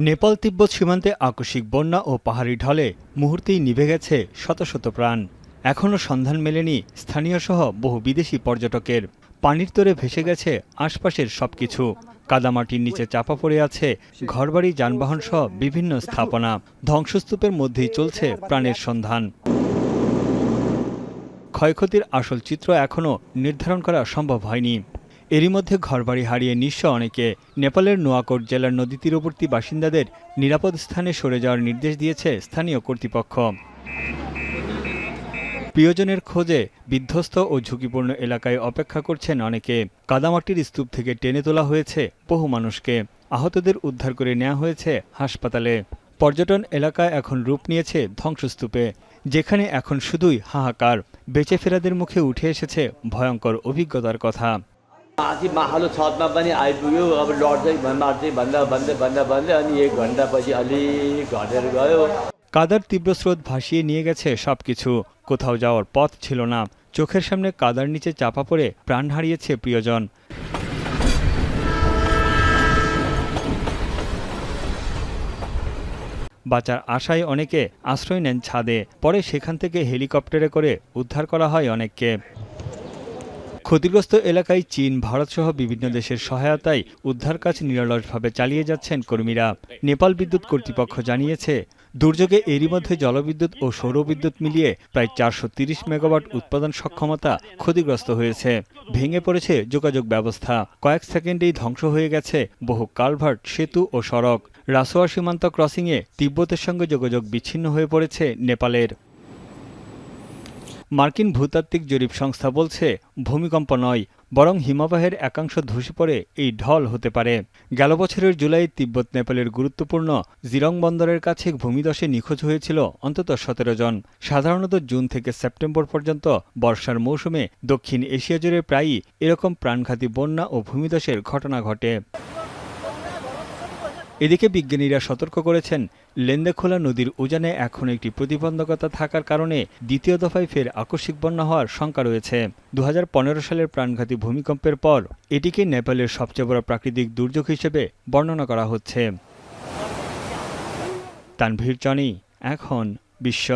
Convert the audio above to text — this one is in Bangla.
নেপাল তিব্বত সীমান্তে আকস্মিক বন্যা ও পাহাড়ি ঢলে মুহূর্তেই নিভে গেছে শত শত প্রাণ। এখনও সন্ধান মেলেনি স্থানীয় সহ বহু বিদেশি পর্যটকের। পানির তোরে ভেসে গেছে আশপাশের সবকিছু। কাদামাটির নিচে চাপা পড়ে আছে ঘরবাড়ি, যানবাহন সহ বিভিন্ন স্থাপনা। ধ্বংসস্তূপের মধ্যেই চলছে প্রাণের সন্ধান। ক্ষয়ক্ষতির আসল চিত্র এখনও নির্ধারণ করা সম্ভব হয়নি। এরই মধ্যে ঘরবাড়ি হারিয়ে নিঃস্ব অনেকে। নেপালের নোয়াকোট জেলার নদী তীরবর্তী বাসিন্দাদের নিরাপদ স্থানে সরে যাওয়ার নির্দেশ দিয়েছে স্থানীয় কর্তৃপক্ষ। প্রিয়জনের খোঁজে বিধ্বস্ত ও ঝুঁকিপূর্ণ এলাকায় অপেক্ষা করছেন অনেকে। কাদামাটির স্তূপ থেকে টেনে তোলা হয়েছে বহু মানুষকে। আহতদের উদ্ধার করে নেওয়া হয়েছে হাসপাতালে। পর্যটন এলাকায় এখন রূপ নিয়েছে ধ্বংসস্তূপে, যেখানে এখন শুধুই হাহাকার। বেঁচে ফেরাদের মুখে উঠে এসেছে ভয়ঙ্কর অভিজ্ঞতার কথা। माथि माहलो छतमा पनि आइपुग्यो। अब लड्दै मार्दै भन्दा अनि 1 घण्टा पछि अलिक घटेर गयो। কাদার তীব্র স্রোত ভাসিয়ে নিয়ে গেছে সবকিছু। কোথাও যাওয়ার পথ ছিল না। চোখের সামনে কাদার নিচে চাপা পড়ে প্রাণ হারিয়েছে প্রিয়জন। বাঁচার আশায় অনেকে আশ্রয় নেন ছাদে। পরে সেখান থেকে হেলিকপ্টারে করে উদ্ধার করা হয় অনেককে। ক্ষতিগ্রস্ত এলাকায় চীন, ভারতসহ বিভিন্ন দেশের সহায়তায় উদ্ধার কাজ নিরলসভাবে চালিয়ে যাচ্ছেন কর্মীরা। নেপাল বিদ্যুৎ কর্তৃপক্ষ জানিয়েছে, দুর্যোগে এরই মধ্যে জলবিদ্যুৎ ও সৌরবিদ্যুৎ মিলিয়ে প্রায় 430 মেগাওয়াট উৎপাদন সক্ষমতা ক্ষতিগ্রস্ত হয়েছে। ভেঙে পড়েছে যোগাযোগ ব্যবস্থা। কয়েক সেকেন্ডেই ধ্বংস হয়ে গেছে বহু কালভার্ট, সেতু ও সড়ক। রাসোয়া সীমান্ত ক্রসিংয়ে তিব্বতের সঙ্গে যোগাযোগ বিচ্ছিন্ন হয়ে পড়েছে নেপালের। মার্কিন ভূতাত্ত্বিক জরিপ সংস্থা বলছে, ভূমিকম্প নয়, বরং হিমবাহের একাংশ ধসে পড়ে এই ঢল হতে পারে। গেল বছরের জুলাই তিব্বত নেপালের গুরুত্বপূর্ণ জিরং বন্দরের কাছে ভূমিধসে নিখোঁজ হয়েছিল অন্তত 17 জন। সাধারণত জুন থেকে সেপ্টেম্বর পর্যন্ত বর্ষার মৌসুমে দক্ষিণ এশিয়া জুড়ে প্রায়ই এরকম প্রাণঘাতী বন্যা ও ভূমিধসের ঘটনা ঘটে। এদিকে বিজ্ঞানীরা সতর্ক করেছেন, লেন্দেখোলা নদীর উজানে এখন একটি প্রতিবন্ধকতা থাকার কারণে দ্বিতীয় দফায় ফের আকস্মিক বন্যা হওয়ার শঙ্কা রয়েছে। 2015 সালের প্রাণঘাতী ভূমিকম্পের পর এটিকে নেপালের সবচেয়ে বড় প্রাকৃতিক দুর্যোগ হিসেবে বর্ণনা করা হচ্ছে। তানভীর চনি, এখন বিশ্ব।